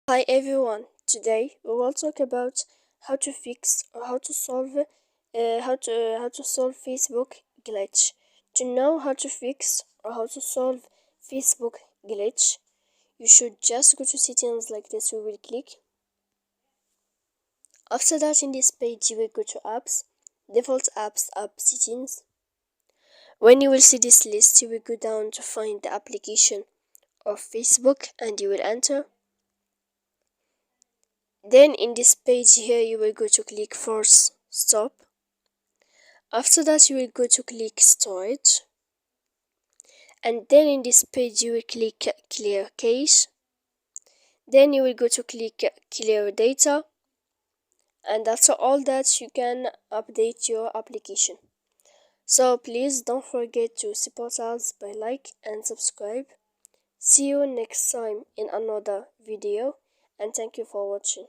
Hi everyone. Today we will talk about how to fix or how to solve Facebook glitch. To know how to fix or how to solve Facebook glitch, you should just go to settings like this. We will click. After that, in this page, you will go to apps, default apps, app settings. When you will see this list, you will go down to find the application of Facebook and you will enter. Then in this page here you will go to click force stop. After that you will go to click storage, and then in this page you will click clear cache. Then you will go to click clear data, and after all that you can update your application. So please don't forget to support us by like and subscribe. See you next time in another video, and thank you for watching.